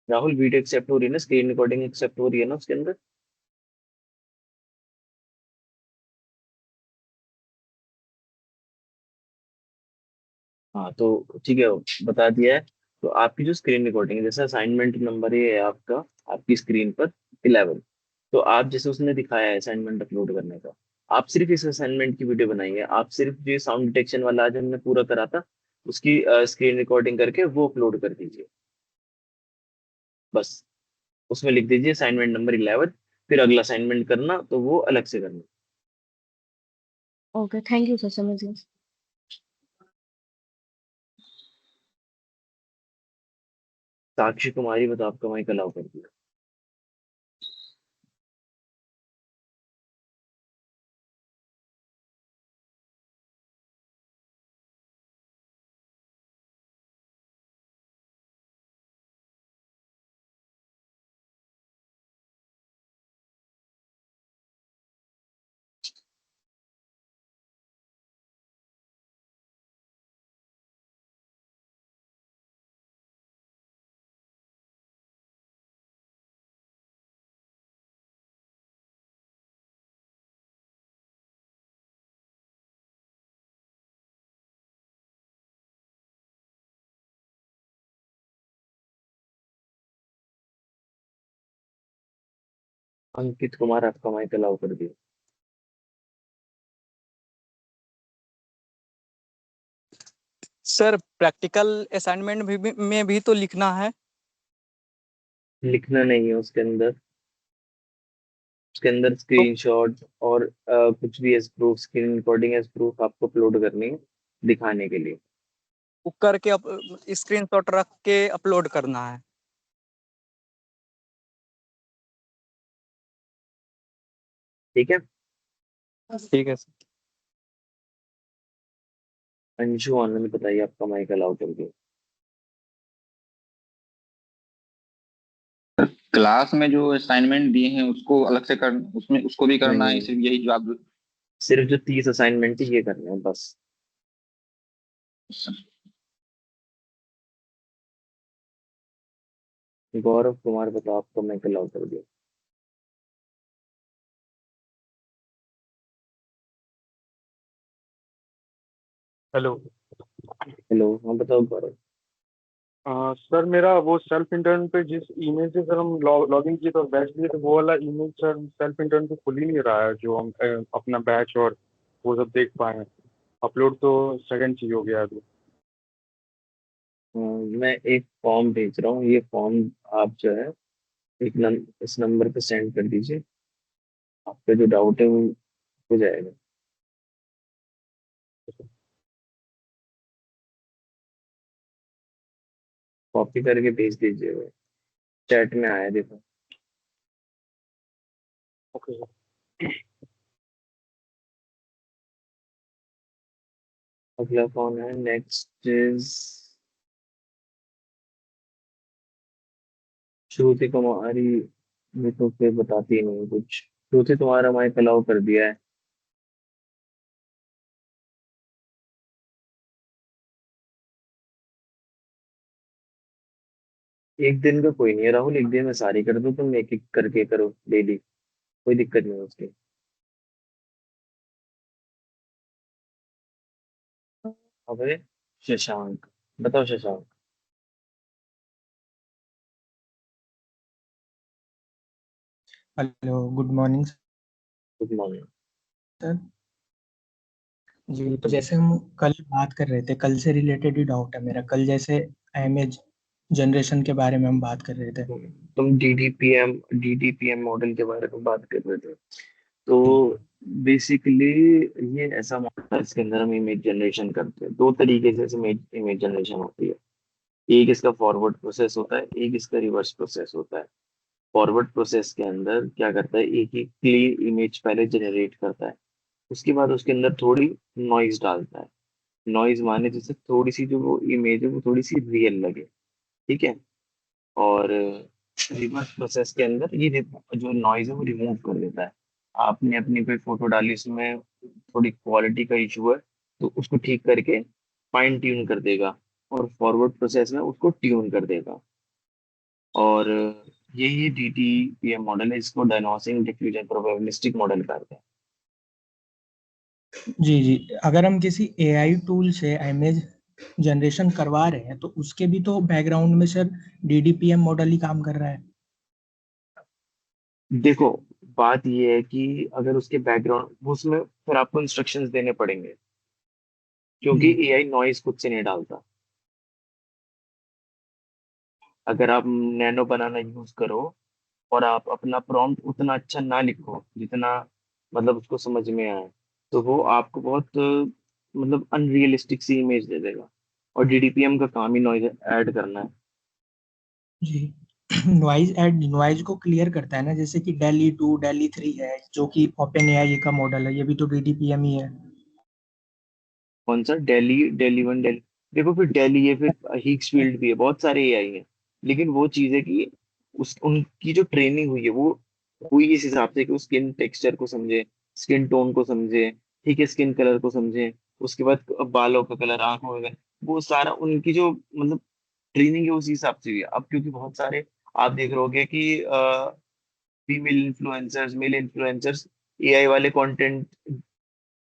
राहुल, वीडियो एक्सेप्ट हो रही है ना, स्क्रीन रिकॉर्डिंग एक्सेप्ट हो रही है ना उसके अंदर? हाँ तो ठीक है, बता दिया है। तो आपकी जो स्क्रीन रिकॉर्डिंग है, जैसे असाइनमेंट नंबर ये है आपका, आपकी स्क्रीन पर 11। तो आप जैसे उसने दिखाया है असाइनमेंट अपलोड करने का, आप सिर्फ इस असाइनमेंट की वीडियो बनाइए। आप सिर्फ जो साउंड डिटेक्शन वाला आज हमने पूरा करा था, उसकी स्क्रीन रिकॉर्डिंग करके वो अपलोड कर दीजिए। बस उसमें लिख दीजिए असाइनमेंट नंबर 11। फिर अगला असाइनमेंट करना तो वो अलग से करना। ओके, थैंक यू सर, समझ गए। साक्षी कुमारी, बताओ, आपका माइक अलाउ कर दिया। अंकित कुमार, आपका माइक अलाउ कर दिया। सर प्रैक्टिकल असाइनमेंट में भी तो लिखना है। लिखना नहीं है उसके अंदर। उसके अंदर तो स्क्रीनशॉट और कुछ भी as proof, screen recording as proof आपको अपलोड करनी है दिखाने के लिए। वो करके स्क्रीनशॉट रख के अपलोड करना है। ठीक है। ठीक है सर। अंशु आनंद, बताइए, आपका माइक अलाउ कर दिया। क्लास में जो असाइनमेंट दिए हैं उसको अलग से कर, उसमें उसको भी करना है, नहीं, सिर्फ यही जो आप। सिर्फ जो 30 असाइनमेंट है ये करना है बस। गौरव कुमार, बताओ, आपका माइक अलाउ कर दिया। हेलो। हेलो, हाँ बताओ गौरव। सर मेरा वो सेल्फ इंटर्न पे जिस ईमेल से सर हम लॉगिन किए थे और बैच लिए थे, वो वाला ईमेल सर सेल्फ इंटर्न पे खुल ही नहीं रहा है, जो हम अपना बैच और वो सब देख पाए। अपलोड तो सेकंड चीज हो गया अभी। मैं एक फॉर्म भेज रहा हूँ, ये फॉर्म आप जो है इस नंबर पे सेंड कर दीजिए। आपका जो डाउट है वो हो जाएगा। कॉपी करके भेज दीजिएगा, चैट में आया देखो। Okay sir. अगला कौन है? नेक्स्ट इज श्रुति कुमारी। ये तो फिर बताती नहीं कुछ। श्रुति, तुम्हारा माइक अलाउ कर दिया है। एक दिन का कोई नहीं है राहुल, एक दिन में सारी कर दो, तुम एक एक करके करो डेली, कोई दिक्कत नहीं है उसकी। अबे शशांक, बताओ Shashank. Hello, good morning good morning. Sir. जी, तो जैसे हम कल बात कर रहे थे, कल से रिलेटेड ही डाउट है मेरा। कल जैसे इमेज जनरेशन के बारे में हम बात कर रहे थे। तुम डीडीपीएम मॉडल के बारे में बात कर रहे थे। तो जी बेसिकली ये ऐसा मॉडल है, इसके अंदर हम इमेज जनरेशन करते हैं। दो तरीके से इमेज इमेज जनरेशन होती है। एक इसका फॉरवर्ड प्रोसेस होता है, एक इसका रिवर्स प्रोसेस होता है। फॉरवर्ड प्रोसेस के अंदर क्या करता है, एक ही क्लीन इमेज पहले जनरेट करता है, उसके बाद उसके अंदर थोड़ी नॉइज डालता है। नॉइज माने जैसे थोड़ी सी जो वो इमेज है वो थोड़ी सी रियल लगे। ठीक है। और रिवर्स प्रोसेस के अंदर ये जो नॉइज है वो रिमूव कर देता है। आपने अपनी कोई फोटो डाली, उसमें थोड़ी क्वालिटी का इशू है, तो उसको ठीक करके फाइन ट्यून कर देगा, और फॉरवर्ड प्रोसेस में उसको ट्यून कर देगा। और यही डीटीपीएम मॉडल है, इसको डायनोसिंग डिफ्यूजन प्रोबेबिलिस्टिक मॉडल कहते हैं। जी जी। अगर हम किसी एआई टूल से इमेज जनरेशन करवा रहे हैं तो उसके भी तो बैकग्राउंड में सर डीडीपीएम मॉडल ही काम कर रहा है। देखो, बात ये है कि अगर उसके बैकग्राउंड उसमें फिर आपको इंस्ट्रक्शंस देने पड़ेंगे, क्योंकि जी एआई नॉइज खुद से नहीं डालता। अगर आप नैनो बनाना यूज करो और आप अपना प्रॉम्प्ट उतना अच्छा ना लिखो जितना मतलब उसको समझ में आए, तो वो आपको बहुत मतलब अनरियलिस्टिक सी इमेज दे देगा। और डीडीपीएम का काम ही नॉइज ऐड करना है। जी। नॉइज को क्लियर करता है ना, जैसे कि डेली 2 डेली 3 है जो कि ओपन एआई का मॉडल है, ये भी तो डीडीपीएम ही है। कौन सा? Daily, daily one, daily. देखो, फिर डेली है, फिर हीक्स फील्ड भी है, बहुत सारे एआई हैं। लेकिन वो चीज है कि उस उनकी जो ट्रेनिंग हुई है वो हुई इस हिसाब से कि वो स्किन टेक्सचर को समझे, स्किन टोन को समझे, ठीक है, स्किन कलर को समझे, उसके बाद बालों का कलर, आंखों का कलर, वो सारा उनकी जो मतलब ट्रेनिंग है उसी हिसाब से हुई है। अब क्योंकि बहुत सारे आप देख रहे होगे कि female influencers, male influencers AI वाले कंटेंट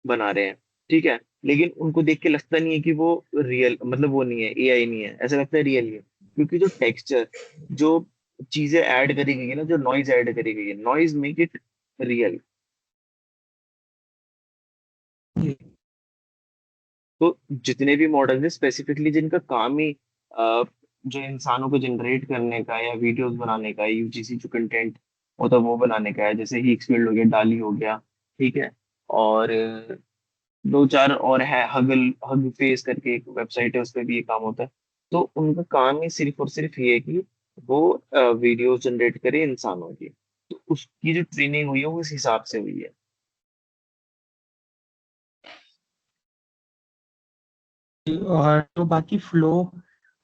बना रहे हैं, ठीक है, लेकिन उनको देख के लगता नहीं है कि वो रियल, मतलब वो नहीं है, एआई नहीं है, ऐसा लगता है रियल ही है। क्योंकि जो टेक्सचर, जो चीजें ऐड करी गई है ना, जो नॉइज ऐड करी गई है, नॉइज मेक इट रियल। जी तो जितने भी मॉडल है स्पेसिफिकली जिनका काम ही जो इंसानों को जनरेट करने का या वीडियोस बनाने का, यूजीसी जो कंटेंट होता है वो बनाने का है, जैसे हीक्सफील्ड हो गया, डाली हो गया, ठीक है, और दो चार और है, हग फेस करके एक वेबसाइट है, उस पर भी ये काम होता है। तो उनका काम ही सिर्फ और सिर्फ ये है कि वो वीडियो जनरेट करे इंसानों की। तो उसकी जो ट्रेनिंग हुई है वो इस हिसाब से हुई है। और तो बाकी फ्लो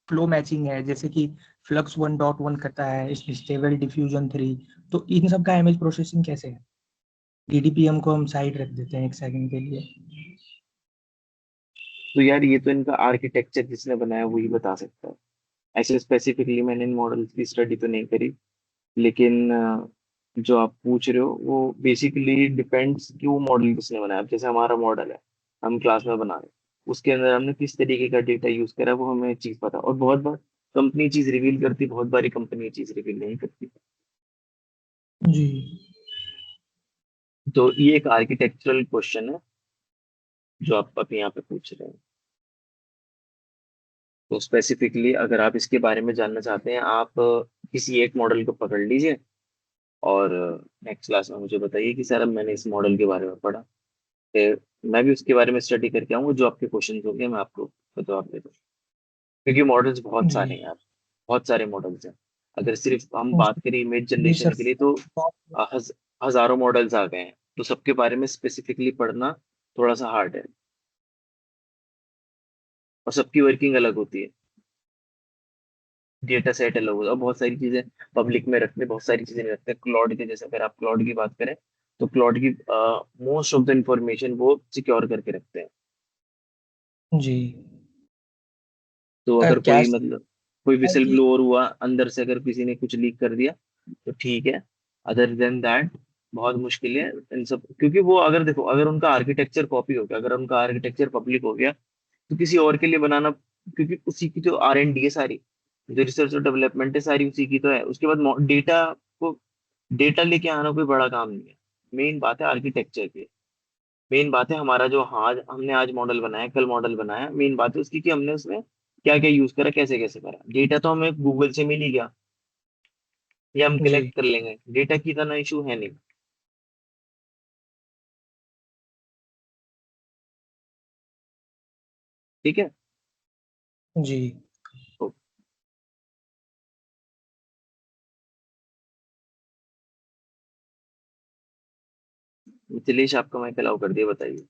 फ्लो मैचिंग है, जैसे कि फ्लक्स 1.1 करता है, स्टेबल डिफ्यूजन 3। तो इन सब का इमेज प्रोसेसिंग कैसे है? डीडीपीएम को हम साइड रख देते हैं एक सेकंड के लिए। तो यार ये तो इनका आर्किटेक्चर जिसने बनाया वही बता सकता है। ऐसे स्पेसिफिकली मैंने इन मॉडल्स की स्टडी तो नहीं करी, लेकिन जो आप पूछ रहे हो वो बेसिकली डिपेंड्स कि वो मॉडल किसने बनाया। अब जैसे हमारा मॉडल है, हम क्लास में बना रहे हैं, उसके अंदर हमने किस तरीके का डेटा यूज करा वो हमें चीज पता, और बहुत बार कंपनी चीज रिवील करती, बहुत बारी कंपनी चीज रिवील नहीं करती। जी तो ये एक आर्किटेक्चरल क्वेश्चन है जो आप अभी यहाँ पे पूछ रहे हैं। तो स्पेसिफिकली अगर आप इसके बारे में जानना चाहते हैं, आप किसी एक मॉडल को पकड़ लीजिए और नेक्स्ट क्लास में मुझे बताइए कि सर अब मैंने इस मॉडल के बारे में पढ़ा, फिर मैं भी उसके बारे में स्टडी करके आऊंगा, जो आपके क्वेश्चन होंगे मैं आपको जवाब दे दूँ। क्योंकि मॉडल्स बहुत जी सारे हैं यार, बहुत सारे मॉडल्स हैं। अगर सिर्फ हम बात जी करें इमेज जी जनरेशन सर। के लिए तो हजारों मॉडल्स आ गए हैं, तो सबके बारे में स्पेसिफिकली पढ़ना थोड़ा सा हार्ड है, और सबकी वर्किंग अलग होती है, डेटा सेट अलग होता है, और बहुत सारी चीजें पब्लिक में रखते हैं, बहुत सारी चीजें नहीं रखते। क्लाउड की, जैसे अगर आप क्लाउड की बात करें तो क्लाउड की मोस्ट ऑफ द इंफॉर्मेशन वो सिक्योर करके रखते हैं। जी तो अगर क्या कोई मतलब कोई है विसल कि ब्लोअर हुआ अंदर से, अगर किसी ने कुछ लीक कर दिया तो ठीक है, अदर देन दैट बहुत मुश्किल है इन सब। क्योंकि वो अगर देखो, अगर उनका आर्किटेक्चर कॉपी हो गया, अगर उनका आर्किटेक्चर पब्लिक हो गया, तो किसी और के लिए बनाना, क्योंकि उसी की जो R&D है सारी, जो रिसर्च और डेवलपमेंट है सारी उसी की तो है। उसके बाद डेटा को, डेटा लेके आना कोई बड़ा काम नहीं है। मेन बात है आर्किटेक्चर की, मेन बात है हमारा जो, हाँ हमने आज मॉडल बनाया, कल मॉडल बनाया, मेन बात है उसकी कि हमने उसमें क्या क्या यूज करा, कैसे कैसे करा। डेटा तो हमें गूगल से मिल ही गया, या हम जी कलेक्ट कर लेंगे, डेटा की इतना इशू है नहीं। ठीक है। जी तो मिथिलेश आपका माइक अलाउ कर दिया, बताइए।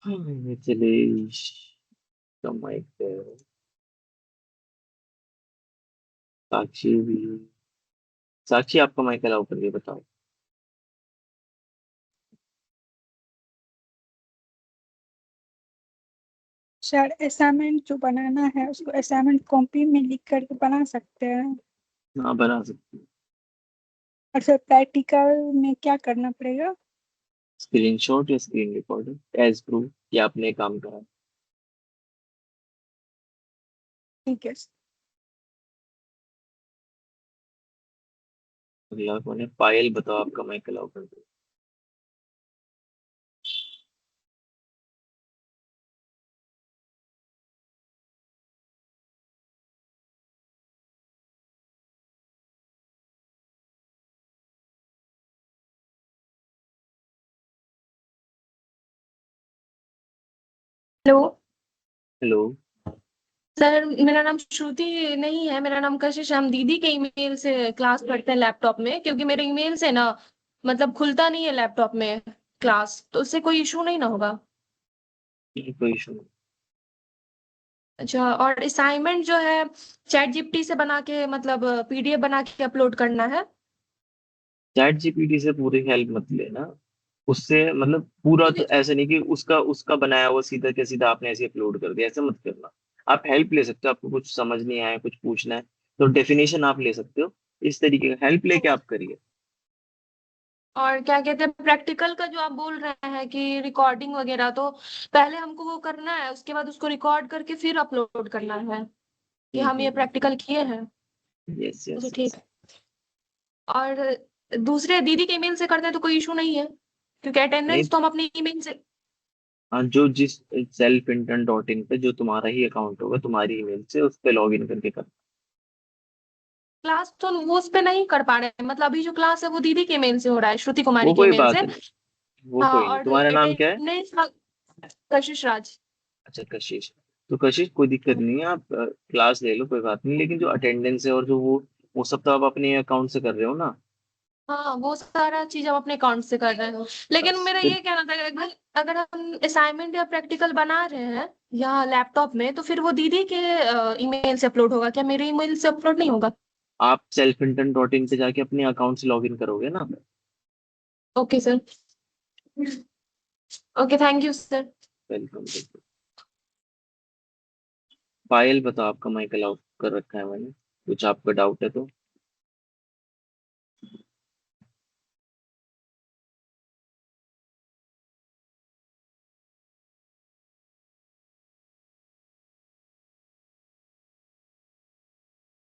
मिथिलेश का माइक, साक्षी भी, साक्षी आपका माइक अलाउ कर दिया, बताओ। सर असाइनमेंट जो बनाना है उसको असाइनमेंट कॉपी में लिख करके बना सकते हैं, हाँ बना सकते हैं। और सर प्रैक्टिकल में क्या करना पड़ेगा? स्क्रीनशॉट या स्क्रीन रिकॉर्डर एज प्रूफ कि आपने काम करा। ठीक है। अगला कौन है? पायल, बताओ आपका माइक अलाउ कर दो। Hello hello. सर, मेरा नाम श्रुति नहीं है, मेरा नाम कशिश। हम दीदी के ईमेल से क्लास करते हैं लैपटॉप में, क्योंकि मेरे ईमेल से ना मतलब खुलता नहीं है लैपटॉप में क्लास, तो उससे कोई इशू नहीं ना होगा? कोई इशू नहीं। अच्छा, और असाइनमेंट जो है चैट जीपीटी से बना के मतलब पीडीएफ बना के अपलोड करना है? चैट जीपीटी से पूरी हेल्प मत लेना, उससे मतलब पूरा तो ऐसे नहीं कि उसका उसका बनाया हुआ सीधा के सीधा आपने ऐसे अपलोड कर दिया, ऐसे मत करना। आप हेल्प ले सकते हो, आपको कुछ समझ नहीं आया, कुछ पूछना है तो डेफिनेशन आप ले सकते हो, इस तरीके का हेल्प लेके आप करिए। और क्या कहते हैं, प्रैक्टिकल का जो आप बोल रहे हैं कि रिकॉर्डिंग वगैरह, तो पहले हमको वो करना है, उसके बाद उसको रिकॉर्ड करके फिर अपलोड करना है कि हम ये प्रैक्टिकल किए हैं? यस अच्छा, यस ठीक यस। है। और दूसरे दीदी के ईमेल से करते हैं तो कोई इशू नहीं है, क्योंकि नहीं, अटेंडेंस तो हम अपनी ईमेल से। हाँ, जो जिस selfintern.in पे जो तुम्हारा ही अकाउंट होगा तुम्हारी ईमेल से उस पे लॉग इन करके कर। क्लास तो वो उस पे नहीं कर पा रहे हैं, मतलब अभी जो क्लास है वो दीदी के ईमेल से हो रहा है, श्रुति कुमारी वो के कोई ईमेल बात से। नहीं, वो हाँ, कोई नहीं। और तुम्हारा नाम क्या है? अटेंडेंस कशिश राज। अच्छा, कशिश। तो कशिश, कोई दिक्कत नहीं है, आप क्लास ले लो, कोई बात नहीं, लेकिन जो अटेंडेंस है और जो वो सब तो आप अपने अकाउंट से कर रहे हो ना। हाँ, वो सारा चीज हम अपने अकाउंट से कर रहे हैं, लेकिन बस मेरा फिर ये कहना था कि अगर अगर हम असाइनमेंट या प्रैक्टिकल बना रहे हैं या लैपटॉप में, तो फिर वो दीदी के ईमेल से अपलोड होगा क्या, मेरे ईमेल से अपलोड नहीं होगा? आप selfintern.in पे जाके अपने अकाउंट से लॉग इन करोगे ना। Okay sir. Okay, thank you sir. Welcome welcome. Payal बताओ, आपका माइक अलाउ कर रखा है मैंने, कुछ आपका डाउट है तो।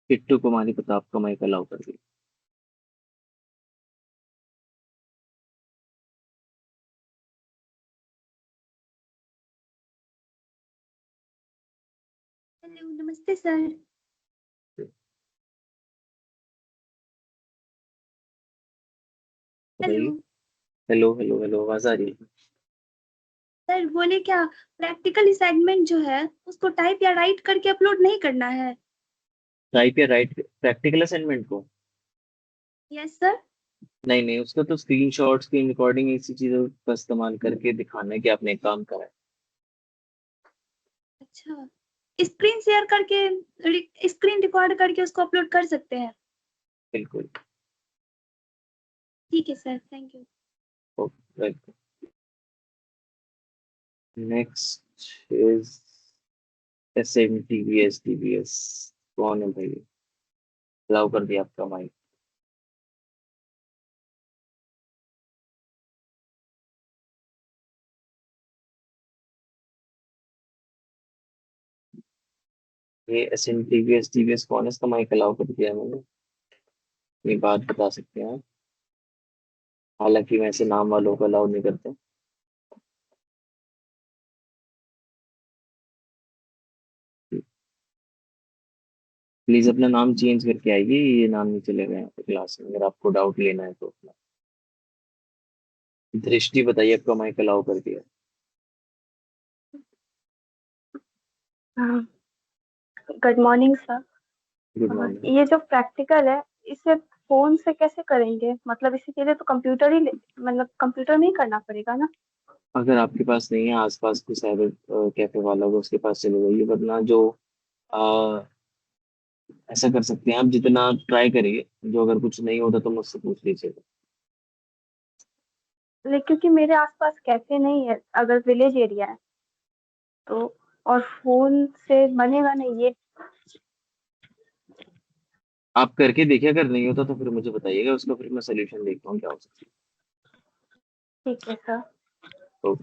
किट्टू कुमारी बताओ, आपका माइक अलाउ कर दिया। हेलो, नमस्ते सर। बताइए। हेलो हेलो हेलो हेलो, आवाज आ रही है? सर, बोले क्या प्रैक्टिकल असाइनमेंट जो है उसको टाइप या राइट करके अपलोड नहीं करना है? टाइप या राइट प्रैक्टिकल असाइनमेंट को? Yes sir. नहीं नहीं, उसका तो स्क्रीनशॉट, स्क्रीन रिकॉर्डिंग, ऐसी चीजों का इस्तेमाल करके दिखाना है कि आपने एक काम करा है। अच्छा, स्क्रीन शेयर करके स्क्रीन रिकॉर्ड करके उसको अपलोड कर सकते हैं? बिल्कुल। ठीक है sir, thank you. Welcome. Next is SMTVS कौन है भाई? अलाउ कर दिया आपका माइक। ये SMTVS कौन है? इसका माइक अलाउ कर दिया है मैंने, ये बात बता सकते हैं आप। हालांकि मैं ऐसे नाम वालों को अलाउ नहीं करता। प्लीज अपना नाम चेंज करके आइए, ये नाम नहीं चलेगा यहाँ पे क्लास में, अगर आपको डाउट लेना है तो अपना। दृष्टि बताइए, आपका माइक अलाउ कर दिया। हाँ, good morning sir. Good morning. ये जो प्रैक्टिकल है इसे फोन से कैसे करेंगे? मतलब इसी के लिए तो मतलब कंप्यूटर में ही करना पड़ेगा ना? अगर आपके पास नहीं है, आसपास कोई साइबर कैफे वाला होगा उसके पास चले जाइए, वरना जो आ, ऐसा कर सकते हैं आप, जितना ट्राई करिए, जो अगर कुछ नहीं होता तो मुझसे पूछ लीजिए। लेकिन क्योंकि मेरे आसपास कैफे नहीं है, अगर विलेज एरिया है तो, और फोन से बनेगा नहीं ये। आप करके देखिए, अगर नहीं होता तो फिर मुझे बताइएगा, उसका फिर मैं सोल्यूशन देखता हूँ क्या हो सकता ठीक है सर। है।